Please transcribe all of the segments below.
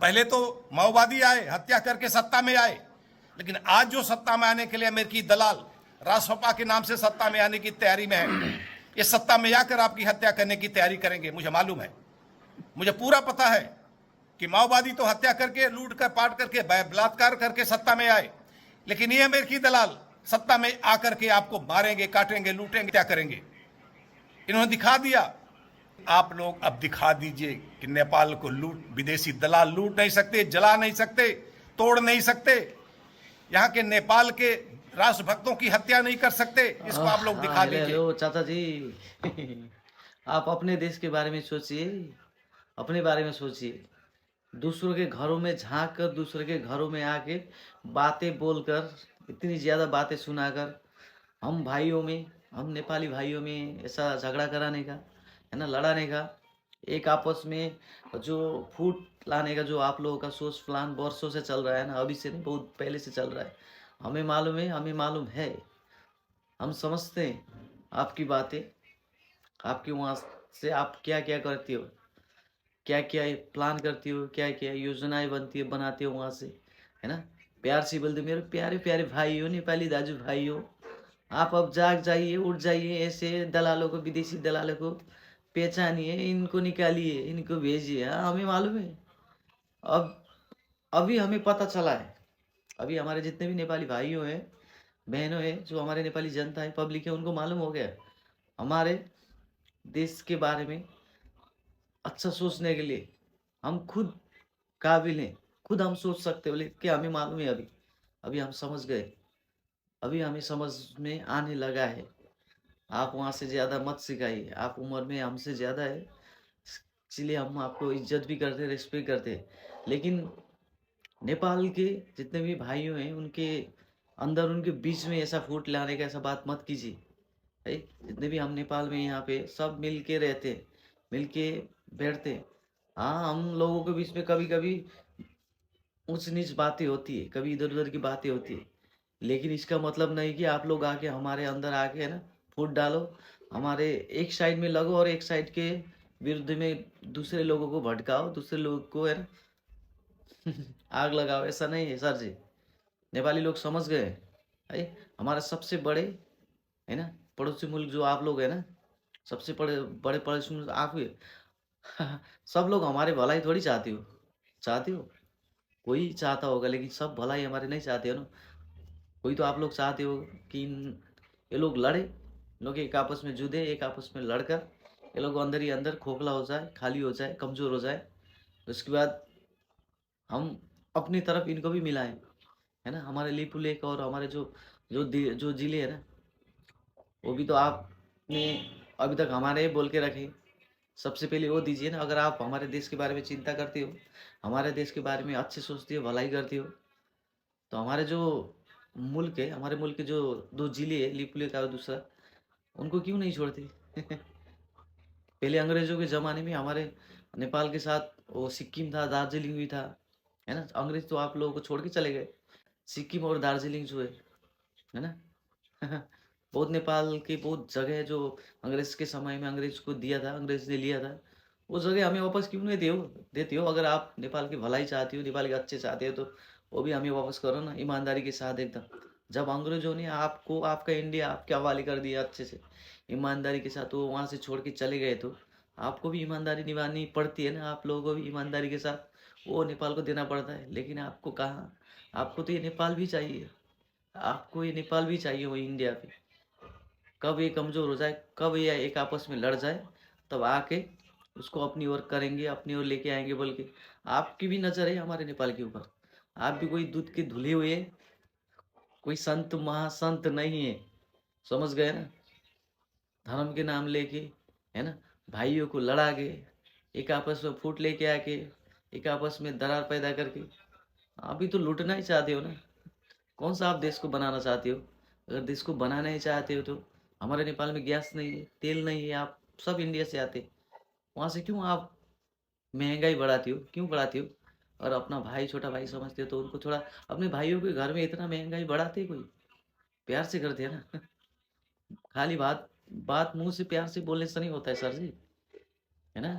पहले तो माओवादी आए, हत्या करके सत्ता में आए, लेकिन आज जो सत्ता में आने के लिए अमेरिकी दलाल रासपा के नाम से सत्ता में आने की तैयारी में है, ये सत्ता में आकर आपकी हत्या करने की तैयारी करेंगे। मुझे मालूम है, मुझे पूरा पता है कि माओवादी तो हत्या करके, लूट कर, पाट करके, बलात्कार करके सत्ता में आए, लेकिन ये अमेरिकी दलाल सत्ता में आकर के आपको मारेंगे, काटेंगे, लूटेंगे, क्या करेंगे। इन्होंने दिखा दिया। आप लोग अब दिखा दीजिए कि नेपाल को विदेशी दलाल लूट नहीं सकते, जला नहीं सकते, तोड़ नहीं सकते, यहाँ के नेपाल के राष्ट्रभक्तों की हत्या नहीं कर सकते। इसको आप लोग दिखा हेलो दीजिए। हेलो चाचा जी। आप अपने देश के बारे में सोचिए, अपने बारे में सोचिए। दूसरों के घरों में झांक कर, दूसरों के घरों में आके बातें बोलकर, इतनी ज़्यादा बातें सुनाकर हम भाइयों में, हम नेपाली भाइयों में ऐसा झगड़ा कराने का, है ना, लड़ाने का, एक आपस में जो फूट लाने का जो आप लोगों का सोच प्लान वर्षों से चल रहा है ना, अभी से नहीं, बहुत पहले से चल रहा है। हमें मालूम है, हमें मालूम है, हम समझते हैं आपकी बातें, आपके वहाँ से आप क्या क्या करती हो, क्या क्या प्लान करती हो, क्या क्या योजनाएं बनती है, बनाते हो वहाँ से, है ना। प्यार से बोलते मेरे प्यारे प्यारे भाई हो, नेपाली दाजू भाई हो, आप अब जाग जाइए, उठ जाइए, ऐसे दलालों को, विदेशी दलालों को पहचानिए, इनको निकालिए, इनको भेजिए। हाँ, हमें मालूम है। अब अभी हमें पता चला है, अभी हमारे जितने भी नेपाली भाइयों हैं, बहनों हैं, जो हमारे नेपाली जनता है, पब्लिक है, उनको मालूम हो गया हमारे देश के बारे में। अच्छा सोचने के लिए हम खुद काबिल हैं, खुद हम सोच सकते हो, लेकिन हमें मालूम है अभी, अभी हम समझ गए, अभी हमें समझ में आने लगा है। आप वहाँ से ज़्यादा मत सिखाइए, आप उम्र में हमसे ज़्यादा है, इसलिए हम आपको इज्जत भी करते, रिस्पेक्ट करते। लेकिन नेपाल के जितने भी भाइयों हैं, उनके अंदर, उनके बीच में ऐसा फूट लाने का ऐसा बात मत कीजिए, है। जितने भी हम नेपाल में यहाँ पे सब मिल के रहते हैं, मिल के बैठते हैं। हाँ, हम लोगों के बीच में कभी कभी ऊंच नीच बातें होती है, कभी इधर उधर की बातें होती है, लेकिन इसका मतलब नहीं कि आप लोग आके हमारे अंदर आके, है ना, फूट डालो, हमारे एक साइड में लगो और एक साइड के विरुद्ध में दूसरे लोगों को भटकाओ, दूसरे लोगों को, है ना, आग लगाओ। ऐसा नहीं है सर जी, नेपाली लोग समझ गए है। हमारा सबसे बड़े, है ना, पड़ोसी मुल्क जो आप लोग है ना, सबसे बड़े बड़े पड़ोसी मुल्क आप ही। सब लोग हमारे भलाई थोड़ी चाहते हो, चाहते हो, कोई चाहता होगा, लेकिन सब भलाई हमारे नहीं चाहते हो ना। कोई तो आप लोग चाहते हो कि ये लोग लड़े, लोग एक आपस में जुदे, एक आपस में लड़कर ये लोग अंदर ही अंदर खोखला हो जाए, खाली हो जाए, कमज़ोर हो जाए। उसके बाद हम अपनी तरफ इनको भी मिलाएं, है ना। हमारे लिपू लेक और हमारे जो जिले है ना, वो भी तो आपने अभी तक हमारे बोल के रखे। सबसे पहले वो दीजिए ना। अगर आप हमारे देश के बारे में चिंता करते हो, हमारे देश के बारे में अच्छे सोचते हो, भलाई करते हो, तो हमारे जो मुल्क है, हमारे मुल्क के जो दो जिले है, लिपू लेक और दूसरा, उनको क्यों नहीं छोड़ते। पहले अंग्रेजों के ज़माने में हमारे नेपाल के साथ वो सिक्किम था, दार्जिलिंग भी था, है ना। अंग्रेज तो आप लोगों को छोड़ के चले गए। सिक्किम और दार्जिलिंग जो है ना। बहुत नेपाल की बहुत जगह है जो अंग्रेज के समय में अंग्रेज को दिया था, अंग्रेज ने लिया था, वो जगह हमें वापस क्यों नहीं देते हो। अगर आप नेपाल की भलाई चाहते हो, नेपाल के अच्छे चाहते हो, तो वो भी हमें वापस करो ना, ईमानदारी के साथ एकदम। जब अंग्रेजों ने आपको, आपका इंडिया आपके हवाले कर दिया अच्छे से, ईमानदारी के साथ, वो वहाँ से छोड़ के चले गए, तो आपको भी ईमानदारी निभानी पड़ती है ना। आप लोगों को भी ईमानदारी के साथ वो नेपाल को देना पड़ता है। लेकिन आपको कहाँ, आपको तो ये नेपाल भी चाहिए, आपको ये नेपाल भी चाहिए, वो इंडिया पे। कब ये कमज़ोर हो जाए, कब ये एक आपस में लड़ जाए, तब आके उसको अपनी ओर करेंगे, अपनी ओर लेके आएंगे बोल के। आपकी भी नज़र है हमारे नेपाल के ऊपर, आप भी कोई दूध के धुले हुए, कोई संत महासंत नहीं है, समझ गए ना। धर्म के नाम लेके, है ना, भाइयों को लड़ा के, एक आपस में फूट लेके आके, एक आपस में दरार पैदा करके, आप भी तो लूटना ही चाहते हो ना। कौन सा आप देश को बनाना चाहते हो। अगर देश को बनाना ही चाहते हो, तो हमारे नेपाल में गैस नहीं है, तेल नहीं है, आप सब इंडिया से आते, वहाँ से क्यों आप महंगाई बढ़ाती हो, क्यों बढ़ाती हो। और अपना भाई, छोटा भाई समझते हो, तो उनको थोड़ा, अपने भाइयों के घर में इतना महंगाई बढ़ाते कोई, प्यार से करते हैं ना। खाली बात बात मुंह से प्यार से बोलने से नहीं होता है सर जी, है ना।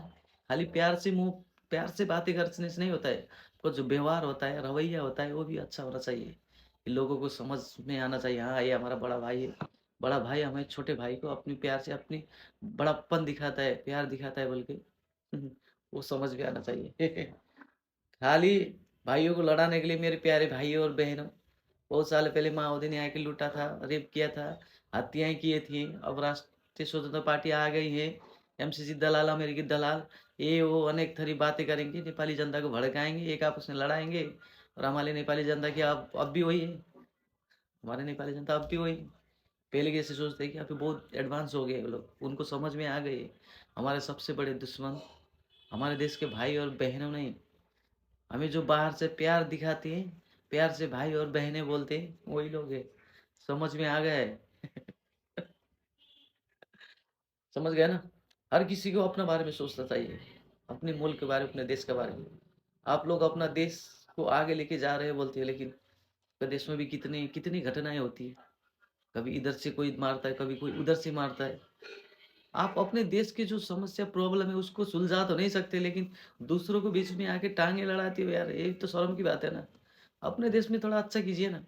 खाली प्यार से मुंह प्यार से बातें करने से नहीं होता है। आपका जो व्यवहार होता है, रवैया होता है, वो भी अच्छा होना चाहिए। कि लोगों को समझ में आना चाहिए, हाँ, ये हमारा बड़ा भाई है। बड़ा भाई हमें छोटे भाई को अपनी प्यार से अपनी बड़प्पन दिखाता है, प्यार दिखाता है बोल के वो समझ में आना चाहिए। खाली भाइयों को लड़ाने के लिए मेरे प्यारे भाइयों और बहनों, बहुत साल पहले माओवादी ने आके लूटा था, रेप किया था, हत्याएं किए थी। अब राष्ट्रीय स्वतंत्र पार्टी आ गई है, एमसीसी दलाल, अमेरिकी दलाल, ये वो अनेक थरी बातें करेंगे, नेपाली जनता को भड़काएंगे, एक आपस में लड़ाएंगे। और हमारे नेपाली जनता की अब भी वही है, हमारे नेपाली जनता अब भी वही है। पहले कैसे सोचते हैं कि अभी बहुत एडवांस हो गए वो लोग, उनको समझ में आ गए हमारे सबसे बड़े दुश्मन हमारे देश के भाई और बहनों नहीं। हमें जो बाहर से प्यार दिखाते हैं, प्यार से भाई और बहनें बोलते हैं, वही लोग हैं। समझ में आ गया है? समझ गए ना? हर किसी को अपने बारे में सोचना चाहिए, अपने मुल्क के बारे में, अपने देश के बारे में। आप लोग अपना देश को आगे लेके जा रहे हैं बोलते हैं, लेकिन देश में भी कितनी कितनी घटनाएं होती है। कभी इधर से कोई मारता है, कभी कोई उधर से मारता है। आप अपने देश की जो समस्या प्रॉब्लम है उसको सुलझा तो नहीं सकते, लेकिन दूसरों को बीच में आके टांगे लड़ाते हो यार, ये तो शर्म की बात है ना। अपने देश में थोड़ा अच्छा कीजिए ना।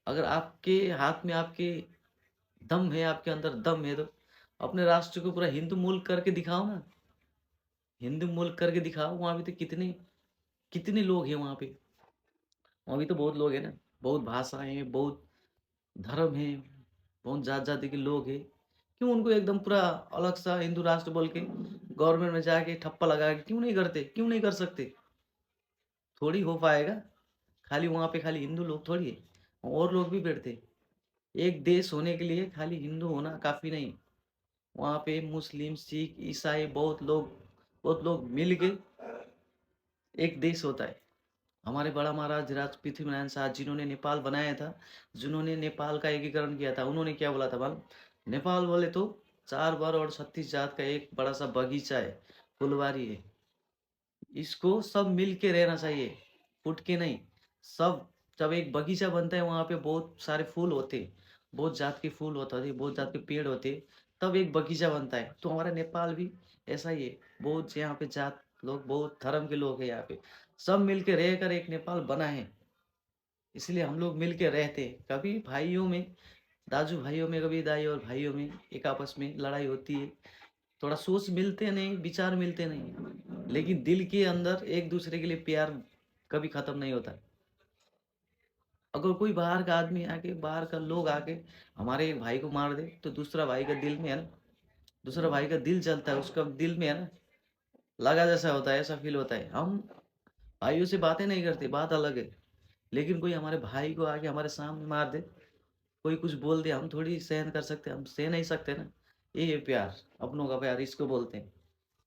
अगर आपके हाथ में आपके दम है, आपके अंदर दम है, तो अपने राष्ट्र को पूरा हिंदू मुल्क करके दिखाओ ना। हिंदू मुल्क करके दिखाओ। वहां भी तो कितने कितने लोग हैं वहां पे। वहां भी तो बहुत लोग हैं ना, बहुत भाषाएं हैं, बहुत धर्म है, बहुत जात जाति के लोग हैं। क्यों उनको एकदम पूरा अलग सा हिंदू राष्ट्र बोल के गवर्नमेंट में जाके ठप्पा लगा के क्यों नहीं करते, क्यों नहीं कर सकते? थोड़ी हो पाएगा। खाली वहां पे खाली हिंदू लोग थोड़ी है, और लोग भी बैठते। एक देश होने के लिए खाली हिंदू होना काफी नहीं। वहाँ पे मुस्लिम, सिख, ईसाई, बहुत लोग मिल के एक देश होता है। हमारे बड़ा महाराज राज पृथ्वीनारायण शाह, जिन्होंने नेपाल बनाया था, जिन्होंने नेपाल का एकीकरण किया था, उन्होंने क्या बोला था मालूम? नेपाल बोले तो 4 वर और 36 जात का एक बड़ा सा बगीचा है, फुलवारी है। इसको सब मिल के रहना चाहिए, फुट के नहीं। सब जब एक बगीचा बनता है, वहाँ पे बहुत सारे फूल होते हैं, बहुत जात के फूल होते हैं, बहुत जात के पेड़ होते हैं, तब एक बगीचा बनता है। तो हमारा नेपाल भी ऐसा ही है। बहुत यहाँ पे जात लोग, बहुत धर्म के लोग हैं यहाँ पे, सब मिल के रहकर एक नेपाल बना है। इसलिए हम लोग मिल के रहते हैं। कभी भाइयों में, दाजू भाइयों में, कभी दाई और भाइयों में एक आपस में लड़ाई होती है, थोड़ा सोच मिलते नहीं, विचार मिलते नहीं, लेकिन दिल के अंदर एक दूसरे के लिए प्यार कभी खत्म नहीं होता। अगर कोई बाहर का आदमी आके, बाहर का लोग आके हमारे एक भाई को मार दे, तो दूसरा भाई का दिल में है ना, दूसरा भाई का दिल जलता है, उसका दिल में है ना, लगा जैसा होता है, ऐसा फील होता है। हम भाइयों से बातें नहीं करते, बात अलग है, लेकिन कोई हमारे भाई को आके हमारे सामने मार दे, कोई कुछ बोल दे, हम थोड़ी सहन कर सकते, हम सह नहीं सकते ना। ये है प्यार, अपनों का प्यार इसको बोलते हैं।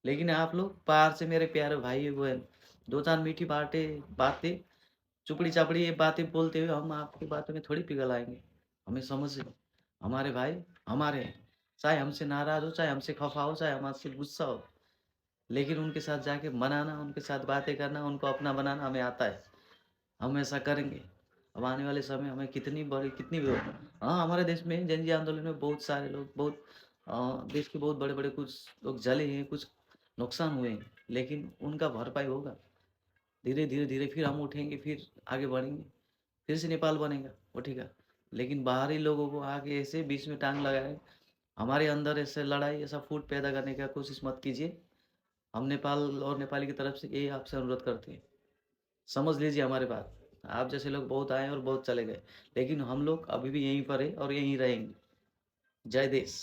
लेकिन आप लोग बाहर से मेरे प्यारे भाई बहन, दो चार मीठी बातें बातें चुपड़ी चापड़ी ये बातें बोलते हुए हम आपकी बातों में थोड़ी पिघल आएंगे। हमें समझ, हमारे भाई हमारे हैं, चाहे हमसे नाराज हो, चाहे हमसे खफा हो, चाहे हमसे गुस्सा हो, लेकिन उनके साथ जाके मनाना, उनके साथ बातें करना, उनको अपना बनाना हमें आता है। हम ऐसा करेंगे। अब आने वाले समय हमें कितनी भी हाँ, हमारे देश में जनजातीय आंदोलन में बहुत सारे लोग, बहुत देश के बहुत बड़े बड़े कुछ लोग जले हैं, कुछ नुकसान हुए हैं, लेकिन उनका भरपाई होगा। धीरे धीरे धीरे फिर हम उठेंगे, फिर आगे बढ़ेंगे, फिर से नेपाल बनेगा, उठेगा। लेकिन बाहरी लोगों को आगे ऐसे बीच में टांग लगाए, हमारे अंदर ऐसे लड़ाई, ऐसा फूट पैदा करने का कोशिश मत कीजिए। हम नेपाल और नेपाली की तरफ से यही आपसे अनुरोध करते हैं, समझ लीजिए हमारी बात। आप जैसे लोग बहुत आए और बहुत चले गए, लेकिन हम लोग अभी भी यहीं पर है और यहीं रहेंगे। जय देश।